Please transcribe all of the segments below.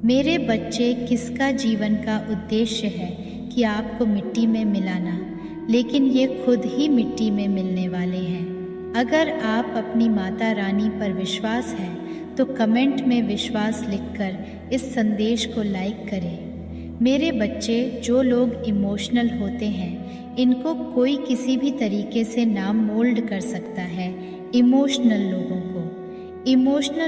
मेरे बच्चे, किसका जीवन का उद्देश्य है कि आपको मिट्टी में मिलाना, लेकिन ये खुद ही मिट्टी में मिलने वाले हैं। अगर आप अपनी माता रानी पर विश्वास है तो कमेंट में विश्वास लिखकर इस संदेश को लाइक करें। मेरे बच्चे, जो लोग इमोशनल होते हैं इनको कोई किसी भी तरीके से ना मोल्ड कर सकता है। इमोशनल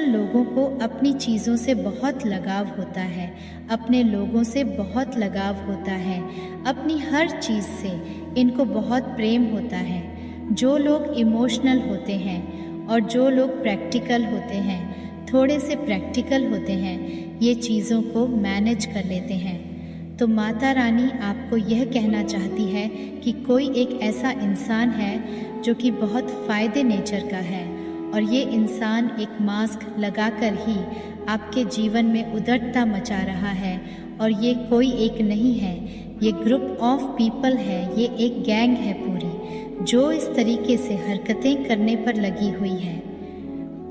लोगों को अपनी चीज़ों से बहुत लगाव होता है, अपने लोगों से बहुत लगाव होता है, अपनी हर चीज़ से इनको बहुत प्रेम होता है। जो लोग इमोशनल होते हैं और जो लोग प्रैक्टिकल होते हैं, थोड़े से प्रैक्टिकल होते हैं, ये चीज़ों को मैनेज कर लेते हैं। तो माता रानी आपको यह कहना चाहती है कि कोई एक ऐसा इंसान है जो कि बहुत फ़ायदे नेचर का है, और ये इंसान एक मास्क लगाकर ही आपके जीवन में उद्दंडता मचा रहा है। और ये कोई एक नहीं है, ये ग्रुप ऑफ पीपल है, ये एक गैंग है पूरी, जो इस तरीके से हरकतें करने पर लगी हुई है।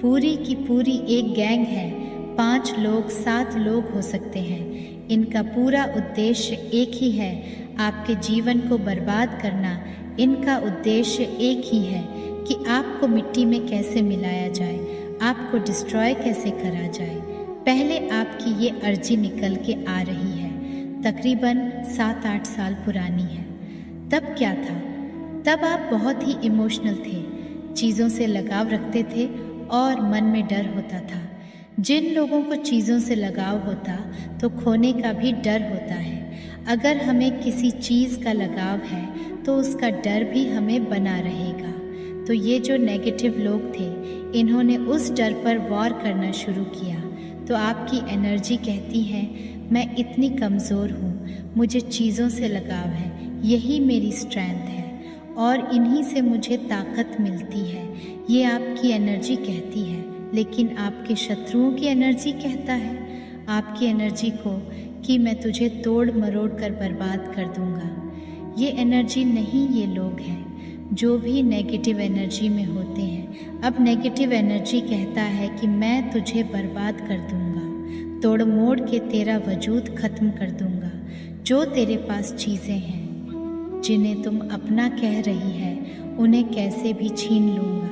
पूरी की पूरी एक गैंग है, 5 लोग 7 लोग हो सकते हैं। इनका पूरा उद्देश्य एक ही है, आपके जीवन को बर्बाद करना। इनका उद्देश्य एक ही है कि आपको मिट्टी में कैसे मिलाया जाए, आपको डिस्ट्रॉय कैसे करा जाए। पहले आपकी ये अर्जी निकल के आ रही है, तकरीबन 7-8 साल पुरानी है। तब क्या था? तब आप बहुत ही इमोशनल थे, चीज़ों से लगाव रखते थे और मन में डर होता था। जिन लोगों को चीज़ों से लगाव होता तो खोने का भी डर होता है। अगर हमें किसी चीज़ का लगाव है तो उसका डर भी हमें बना रहेगा। तो ये जो नेगेटिव लोग थे, इन्होंने उस डर पर वॉर करना शुरू किया। तो आपकी एनर्जी कहती है, मैं इतनी कमज़ोर हूँ, मुझे चीज़ों से लगाव है, यही मेरी स्ट्रेंथ है और इन्हीं से मुझे ताकत मिलती है। ये आपकी एनर्जी कहती है। लेकिन आपके शत्रुओं की एनर्जी कहता है आपकी एनर्जी को कि मैं तुझे तोड़ मरोड़ कर बर्बाद कर दूँगा। ये एनर्जी नहीं, ये लोग हैं जो भी नेगेटिव एनर्जी में होते हैं। अब नेगेटिव एनर्जी कहता है कि मैं तुझे बर्बाद कर दूंगा, तोड़ मोड़ के तेरा वजूद ख़त्म कर दूंगा। जो तेरे पास चीज़ें हैं जिन्हें तुम अपना कह रही है, उन्हें कैसे भी छीन लूँगा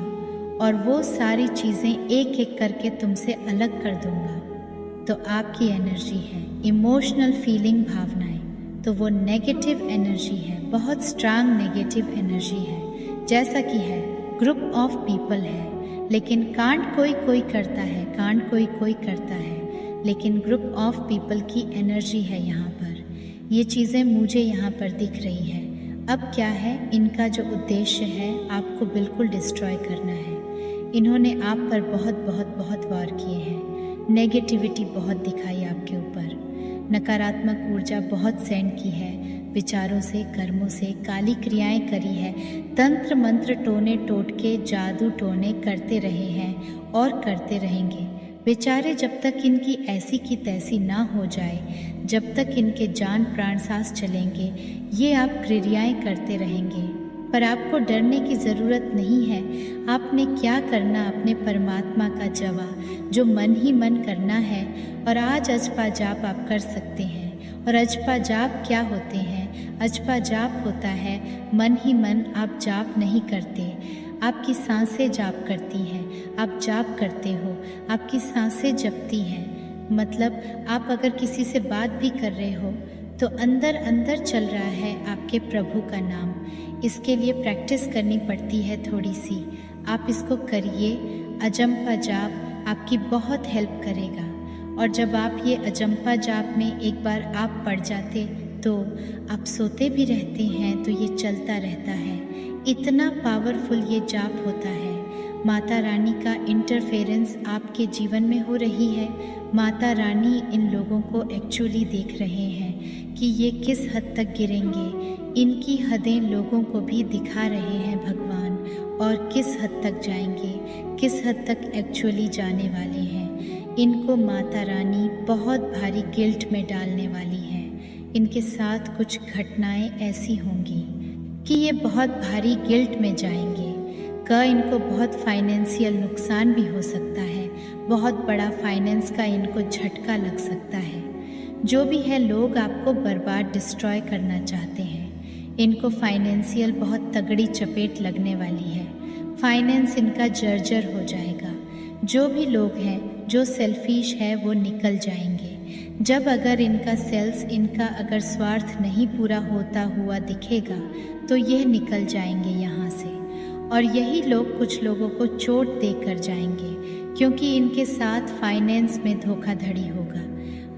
और वो सारी चीज़ें एक एक करके तुमसे अलग कर दूंगा। तो आपकी एनर्जी है इमोशनल फीलिंग, भावनाएं, तो वो नेगेटिव एनर्जी है, बहुत स्ट्रांग नेगेटिव एनर्जी है। जैसा कि है, ग्रुप ऑफ पीपल है, लेकिन कांड कोई कोई करता है, कांड कोई कोई करता है, लेकिन ग्रुप ऑफ पीपल की एनर्जी है यहाँ पर। ये चीज़ें मुझे यहाँ पर दिख रही है। अब क्या है, इनका जो उद्देश्य है आपको बिल्कुल डिस्ट्रॉय करना है। इन्होंने आप पर बहुत बहुत बहुत वार किए हैं, नेगेटिविटी बहुत दिखाई आपके ऊपर, नकारात्मक ऊर्जा बहुत सेंड की है, विचारों से, कर्मों से काली क्रियाएं करी है, तंत्र मंत्र टोने टोटके जादू टोने करते रहे हैं और करते रहेंगे। बेचारे जब तक इनकी ऐसी की तैसी ना हो जाए, जब तक इनके जान प्राण सांस चलेंगे, ये आप क्रियाएं करते रहेंगे। पर आपको डरने की ज़रूरत नहीं है। आपने क्या करना, अपने परमात्मा का जवा, जो मन ही मन करना है। और आज अजपा जाप आप कर सकते हैं। और अजपा जाप क्या होते हैं? अजपा जाप होता है मन ही मन, आप जाप नहीं करते, आपकी सांसें जाप करती हैं। आप जाप करते हो, आपकी सांसें जपती हैं। मतलब आप अगर किसी से बात भी कर रहे हो तो अंदर अंदर चल रहा है आपके प्रभु का नाम। इसके लिए प्रैक्टिस करनी पड़ती है थोड़ी सी। आप इसको करिए। अजंपा जाप आपकी बहुत हेल्प करेगा। और जब आप ये अजंपा जाप में एक बार आप पढ़ जाते तो आप सोते भी रहते हैं, तो ये चलता रहता है। इतना पावरफुल ये जाप होता है। माता रानी का इंटरफेरेंस आपके जीवन में हो रही है। माता रानी इन लोगों को एक्चुअली देख रहे हैं कि ये किस हद तक गिरेंगे। इनकी हदें लोगों को भी दिखा रहे हैं भगवान, और किस हद तक जाएंगे, किस हद तक एक्चुअली जाने वाले हैं। इनको माता रानी बहुत भारी गिल्ट में डालने वाली है। इनके साथ कुछ घटनाएं ऐसी होंगी कि ये बहुत भारी गिल्ट में जाएंगे। इनको बहुत फाइनेंशियल नुकसान भी हो सकता है, बहुत बड़ा फाइनेंस का इनको झटका लग सकता है। जो भी है, लोग आपको बर्बाद डिस्ट्रॉय करना चाहते हैं। इनको फाइनेंशियल बहुत तगड़ी चपेट लगने वाली है। फाइनेंस इनका जर्जर हो जाएगा। जो भी लोग हैं जो सेल्फिश है वो निकल जाएंगे। जब अगर इनका अगर स्वार्थ नहीं पूरा होता हुआ दिखेगा तो यह निकल जाएंगे यहाँ से। और यही लोग कुछ लोगों को चोट देकर जाएंगे, क्योंकि इनके साथ फाइनेंस में धोखाधड़ी होगा,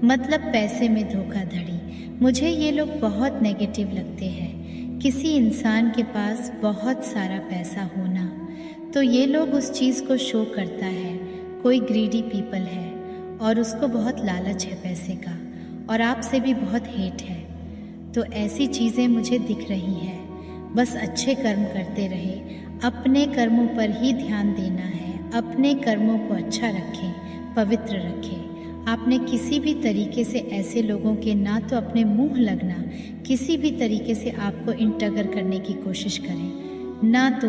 मतलब पैसे में धोखाधड़ी। मुझे ये लोग बहुत नेगेटिव लगते हैं। किसी इंसान के पास बहुत सारा पैसा होना तो ये लोग उस चीज़ को शो करता है। कोई ग्रीडी पीपल है और उसको बहुत लालच है पैसे का, और आपसे भी बहुत हेट है। तो ऐसी चीज़ें मुझे दिख रही हैं। बस अच्छे कर्म करते रहे, अपने कर्मों पर ही ध्यान देना है। अपने कर्मों को अच्छा रखें, पवित्र रखें। आपने किसी भी तरीके से ऐसे लोगों के ना तो अपने मुंह लगना, किसी भी तरीके से आपको इंटगर करने की कोशिश करें, ना तो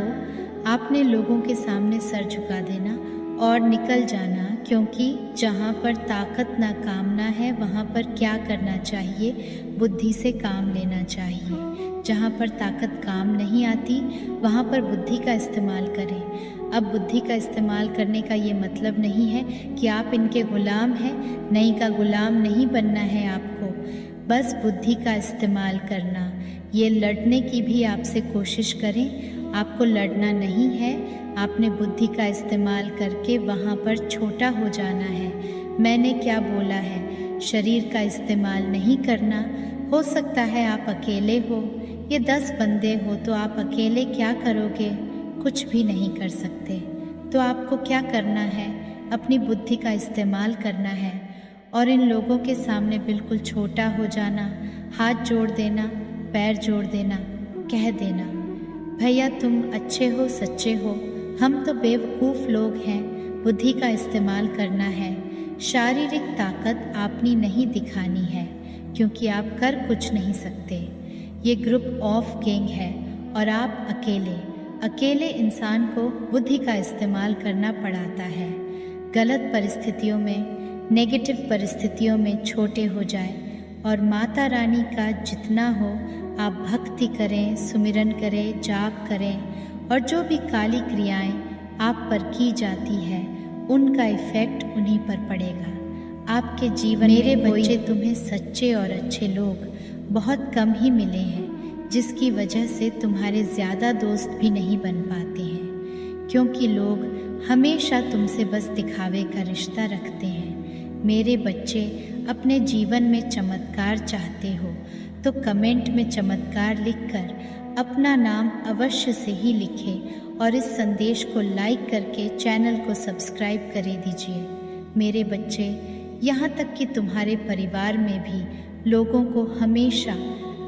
आपने लोगों के सामने सर झुका देना और निकल जाना। क्योंकि जहाँ पर ताकत ना कामना है वहाँ पर क्या करना चाहिए, बुद्धि से काम लेना चाहिए। जहाँ पर ताकत काम नहीं आती वहाँ पर बुद्धि का इस्तेमाल करें। अब बुद्धि का इस्तेमाल करने का ये मतलब नहीं है कि आप इनके गुलाम हैं। नहीं का गुलाम नहीं बनना है आपको, बस बुद्धि का इस्तेमाल करना। ये लड़ने की भी आपसे कोशिश करें, आपको लड़ना नहीं है। आपने बुद्धि का इस्तेमाल करके वहाँ पर छोटा हो जाना है। मैंने क्या बोला है, शरीर का इस्तेमाल नहीं करना। हो सकता है आप अकेले हो, ये 10 बंदे हो तो आप अकेले क्या करोगे, कुछ भी नहीं कर सकते। तो आपको क्या करना है, अपनी बुद्धि का इस्तेमाल करना है और इन लोगों के सामने बिल्कुल छोटा हो जाना, हाथ जोड़ देना, पैर जोड़ देना, कह देना, भैया तुम अच्छे हो, सच्चे हो, हम तो बेवकूफ़ लोग हैं। बुद्धि का इस्तेमाल करना है। शारीरिक ताकत आपनी नहीं दिखानी है, क्योंकि आप कर कुछ नहीं सकते। ये ग्रुप ऑफ गैंग है और आप अकेले इंसान को बुद्धि का इस्तेमाल करना पड़ता है। गलत परिस्थितियों में, नेगेटिव परिस्थितियों में छोटे हो जाए और माता रानी का जितना हो आप भक्ति करें, सुमिरन करें, जाप करें, और जो भी काली क्रियाएं आप पर की जाती है उनका इफ़ेक्ट उन्हीं पर पड़ेगा। आपके जीवन मेरे बच्चे, तुम्हें सच्चे और अच्छे लोग बहुत कम ही मिले हैं, जिसकी वजह से तुम्हारे ज़्यादा दोस्त भी नहीं बन पाते हैं, क्योंकि लोग हमेशा तुमसे बस दिखावे का रिश्ता रखते हैं। मेरे बच्चे, अपने जीवन में चमत्कार चाहते हो तो कमेंट में चमत्कार लिखकर अपना नाम अवश्य से ही लिखें और इस संदेश को लाइक करके चैनल को सब्सक्राइब कर दीजिए। मेरे बच्चे, यहाँ तक कि तुम्हारे परिवार में भी लोगों को हमेशा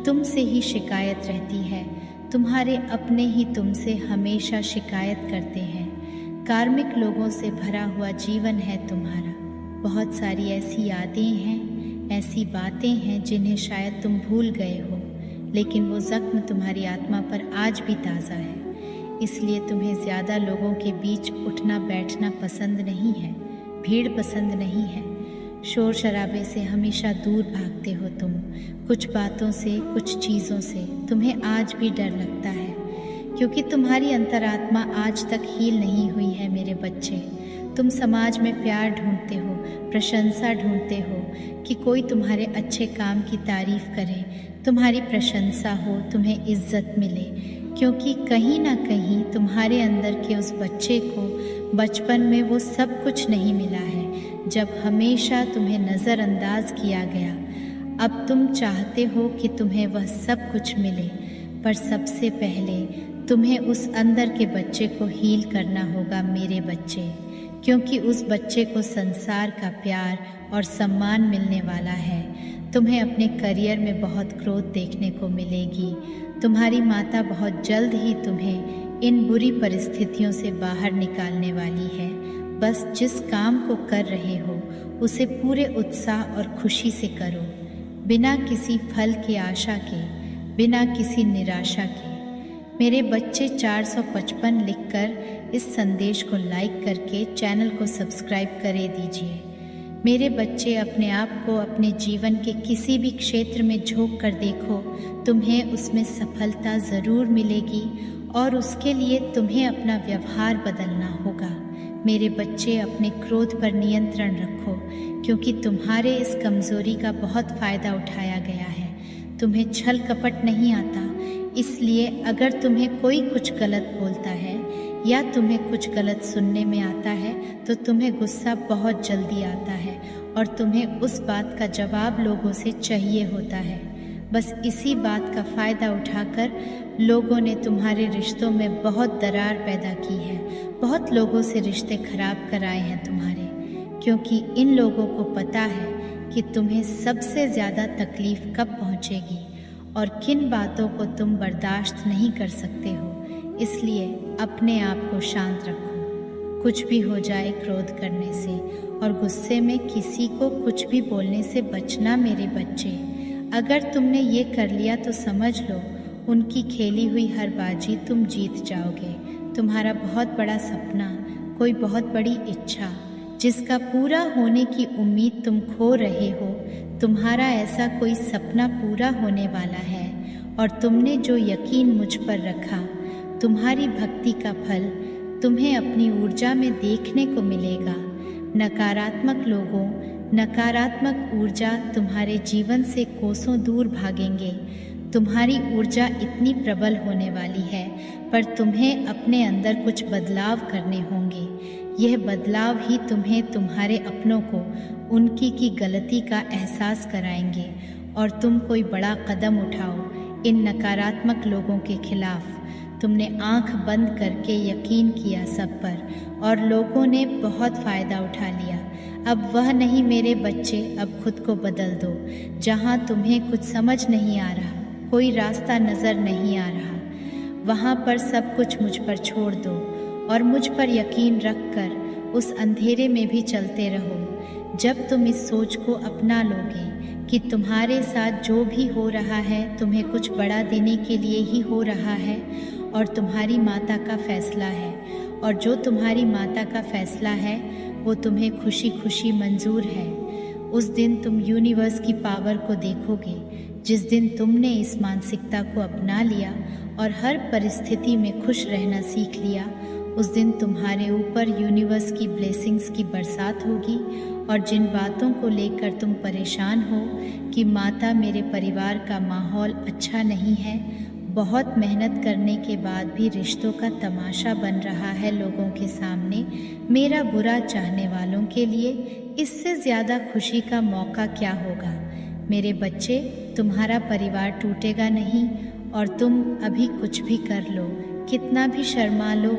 तुमसे ही शिकायत रहती है। तुम्हारे अपने ही तुमसे हमेशा शिकायत करते हैं। कार्मिक लोगों से भरा हुआ जीवन है तुम्हारा। बहुत सारी ऐसी यादें हैं, ऐसी बातें हैं जिन्हें शायद तुम भूल गए हो, लेकिन वो ज़ख्म तुम्हारी आत्मा पर आज भी ताज़ा है। इसलिए तुम्हें ज़्यादा लोगों के बीच उठना बैठना पसंद नहीं है, भीड़ पसंद नहीं है। शोर शराबे से हमेशा दूर भागते हो तुम। कुछ बातों से, कुछ चीज़ों से तुम्हें आज भी डर लगता है, क्योंकि तुम्हारी अंतरात्मा आज तक हील नहीं हुई है। मेरे बच्चे, तुम समाज में प्यार ढूंढते हो, प्रशंसा ढूंढते हो कि कोई तुम्हारे अच्छे काम की तारीफ़ करे, तुम्हारी प्रशंसा हो, तुम्हें इज्जत मिले, क्योंकि कहीं ना कहीं तुम्हारे अंदर के उस बच्चे को बचपन में वो सब कुछ नहीं मिला है, जब हमेशा तुम्हें नज़रअंदाज किया गया। अब तुम चाहते हो कि तुम्हें वह सब कुछ मिले, पर सबसे पहले तुम्हें उस अंदर के बच्चे को हील करना होगा मेरे बच्चे, क्योंकि उस बच्चे को संसार का प्यार और सम्मान मिलने वाला है। तुम्हें अपने करियर में बहुत ग्रोथ देखने को मिलेगी। तुम्हारी माता बहुत जल्द ही तुम्हें इन बुरी परिस्थितियों से बाहर निकालने वाली है। बस जिस काम को कर रहे हो उसे पूरे उत्साह और खुशी से करो, बिना किसी फल की आशा के, बिना किसी निराशा के। मेरे बच्चे 455 लिखकर इस संदेश को लाइक करके चैनल को सब्सक्राइब करे दीजिए। मेरे बच्चे, अपने आप को अपने जीवन के किसी भी क्षेत्र में झोंक कर देखो, तुम्हें उसमें सफलता ज़रूर मिलेगी और उसके लिए तुम्हें अपना व्यवहार बदलना होगा। मेरे बच्चे, अपने क्रोध पर नियंत्रण रखो, क्योंकि तुम्हारे इस कमज़ोरी का बहुत फ़ायदा उठाया गया है। तुम्हें छल कपट नहीं आता, इसलिए अगर तुम्हें कोई कुछ गलत बोलता है या तुम्हें कुछ गलत सुनने में आता है तो तुम्हें गुस्सा बहुत जल्दी आता है और तुम्हें उस बात का जवाब लोगों से चाहिए होता है। बस इसी बात का फ़ायदा उठाकर लोगों ने तुम्हारे रिश्तों में बहुत दरार पैदा की है। बहुत लोगों से रिश्ते खराब कराए हैं तुम्हारे, क्योंकि इन लोगों को पता है कि तुम्हें सबसे ज़्यादा तकलीफ़ कब पहुँचेगी और किन बातों को तुम बर्दाश्त नहीं कर सकते हो। इसलिए अपने आप को शांत रखो। कुछ भी हो जाए, क्रोध करने से और गुस्से में किसी को कुछ भी बोलने से बचना मेरे बच्चे। अगर तुमने ये कर लिया तो समझ लो, उनकी खेली हुई हर बाजी तुम जीत जाओगे। तुम्हारा बहुत बड़ा सपना, कोई बहुत बड़ी इच्छा जिसका पूरा होने की उम्मीद तुम खो रहे हो, तुम्हारा ऐसा कोई सपना पूरा होने वाला है। और तुमने जो यकीन मुझ पर रखा, तुम्हारी भक्ति का फल तुम्हें अपनी ऊर्जा में देखने को मिलेगा। नकारात्मक लोगों, नकारात्मक ऊर्जा तुम्हारे जीवन से कोसों दूर भागेंगे। तुम्हारी ऊर्जा इतनी प्रबल होने वाली है, पर तुम्हें अपने अंदर कुछ बदलाव करने होंगे। यह बदलाव ही तुम्हें तुम्हारे अपनों को उनकी की गलती का एहसास कराएंगे और तुम कोई बड़ा कदम उठाओ इन नकारात्मक लोगों के खिलाफ। तुमने आंख बंद करके यकीन किया सब पर और लोगों ने बहुत फ़ायदा उठा लिया। अब वह नहीं मेरे बच्चे, अब खुद को बदल दो। जहाँ तुम्हें कुछ समझ नहीं आ रहा, कोई रास्ता नज़र नहीं आ रहा, वहाँ पर सब कुछ मुझ पर छोड़ दो और मुझ पर यकीन रख कर उस अंधेरे में भी चलते रहो। जब तुम इस सोच को अपना लोगे कि तुम्हारे साथ जो भी हो रहा है तुम्हें कुछ बड़ा देने के लिए ही हो रहा है और तुम्हारी माता का फैसला है, और जो तुम्हारी माता का फैसला है वो तुम्हें खुशी खुशी मंजूर है, उस दिन तुम यूनिवर्स की पावर को देखोगे। जिस दिन तुमने इस मानसिकता को अपना लिया और हर परिस्थिति में खुश रहना सीख लिया, उस दिन तुम्हारे ऊपर यूनिवर्स की ब्लेसिंग्स की बरसात होगी। और जिन बातों को लेकर तुम परेशान हो कि माता, मेरे परिवार का माहौल अच्छा नहीं है, बहुत मेहनत करने के बाद भी रिश्तों का तमाशा बन रहा है लोगों के सामने, मेरा बुरा चाहने वालों के लिए इससे ज़्यादा खुशी का मौका क्या होगा। मेरे बच्चे, तुम्हारा परिवार टूटेगा नहीं और तुम अभी कुछ भी कर लो, कितना भी शर्मा लो,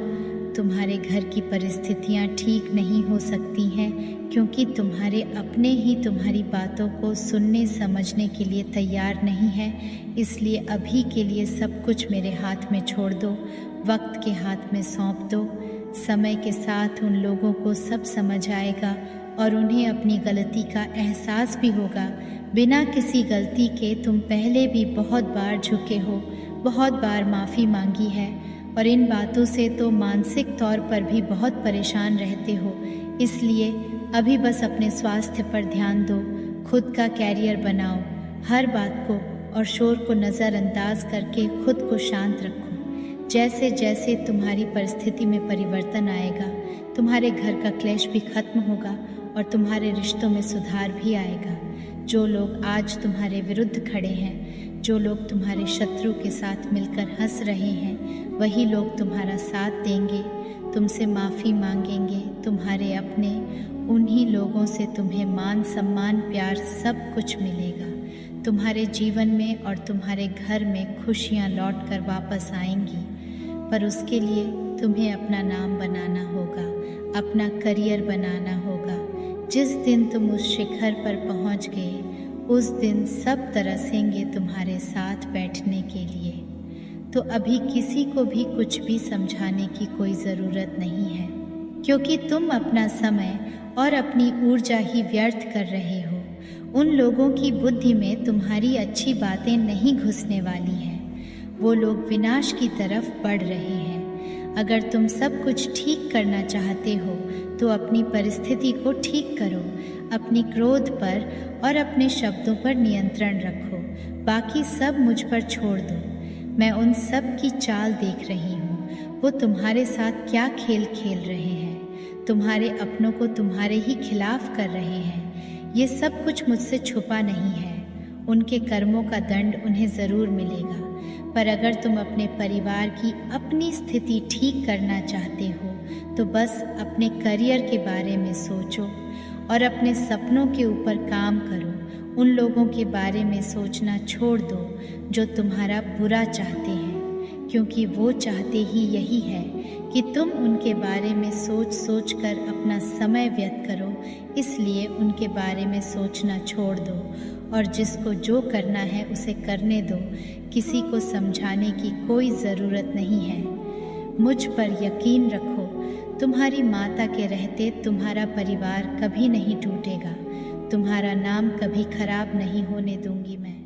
तुम्हारे घर की परिस्थितियाँ ठीक नहीं हो सकती हैं, क्योंकि तुम्हारे अपने ही तुम्हारी बातों को सुनने समझने के लिए तैयार नहीं है। इसलिए अभी के लिए सब कुछ मेरे हाथ में छोड़ दो, वक्त के हाथ में सौंप दो। समय के साथ उन लोगों को सब समझ आएगा और उन्हें अपनी गलती का एहसास भी होगा। बिना किसी गलती के तुम पहले भी बहुत बार झुके हो, बहुत बार माफ़ी मांगी है और इन बातों से तो मानसिक तौर पर भी बहुत परेशान रहते हो। इसलिए अभी बस अपने स्वास्थ्य पर ध्यान दो, खुद का कैरियर बनाओ, हर बात को और शोर को नज़रअंदाज करके खुद को शांत रखो। जैसे जैसे तुम्हारी परिस्थिति में परिवर्तन आएगा, तुम्हारे घर का क्लेश भी खत्म होगा और तुम्हारे रिश्तों में सुधार भी आएगा। जो लोग आज तुम्हारे विरुद्ध खड़े हैं, जो लोग तुम्हारे शत्रु के साथ मिलकर हंस रहे हैं, वही लोग तुम्हारा साथ देंगे, तुमसे माफ़ी मांगेंगे। तुम्हारे अपने उन्हीं लोगों से तुम्हें मान सम्मान प्यार सब कुछ मिलेगा। तुम्हारे जीवन में और तुम्हारे घर में खुशियाँ लौट कर वापस आएंगी, पर उसके लिए तुम्हें अपना नाम बनाना होगा, अपना करियर बनाना होगा। जिस दिन तुम उस शिखर पर पहुँच गए, उस दिन सब तरसेंगे तुम्हारे साथ बैठने के लिए। तो अभी किसी को भी कुछ भी समझाने की कोई ज़रूरत नहीं है, क्योंकि तुम अपना समय और अपनी ऊर्जा ही व्यर्थ कर रहे हो। उन लोगों की बुद्धि में तुम्हारी अच्छी बातें नहीं घुसने वाली हैं। वो लोग विनाश की तरफ बढ़ रहे हैं। अगर तुम सब कुछ ठीक करना चाहते हो तो अपनी परिस्थिति को ठीक करो, अपनी क्रोध पर और अपने शब्दों पर नियंत्रण रखो, बाकी सब मुझ पर छोड़ दो। मैं उन सब की चाल देख रही हूँ, वो तुम्हारे साथ क्या खेल खेल रहे हैं, तुम्हारे अपनों को तुम्हारे ही खिलाफ कर रहे हैं। ये सब कुछ मुझसे छुपा नहीं है। उनके कर्मों का दंड उन्हें ज़रूर मिलेगा। पर अगर तुम अपने परिवार की अपनी स्थिति ठीक करना चाहते हो तो बस अपने करियर के बारे में सोचो और अपने सपनों के ऊपर काम करो। उन लोगों के बारे में सोचना छोड़ दो जो तुम्हारा बुरा चाहते हैं, क्योंकि वो चाहते ही यही है कि तुम उनके बारे में सोच सोच कर अपना समय व्यर्थ करो। इसलिए उनके बारे में सोचना छोड़ दो और जिसको जो करना है उसे करने दो। किसी को समझाने की कोई ज़रूरत नहीं है। मुझ पर यकीन रखो, तुम्हारी माता के रहते तुम्हारा परिवार कभी नहीं टूटेगा। तुम्हारा नाम कभी खराब नहीं होने दूंगी मैं।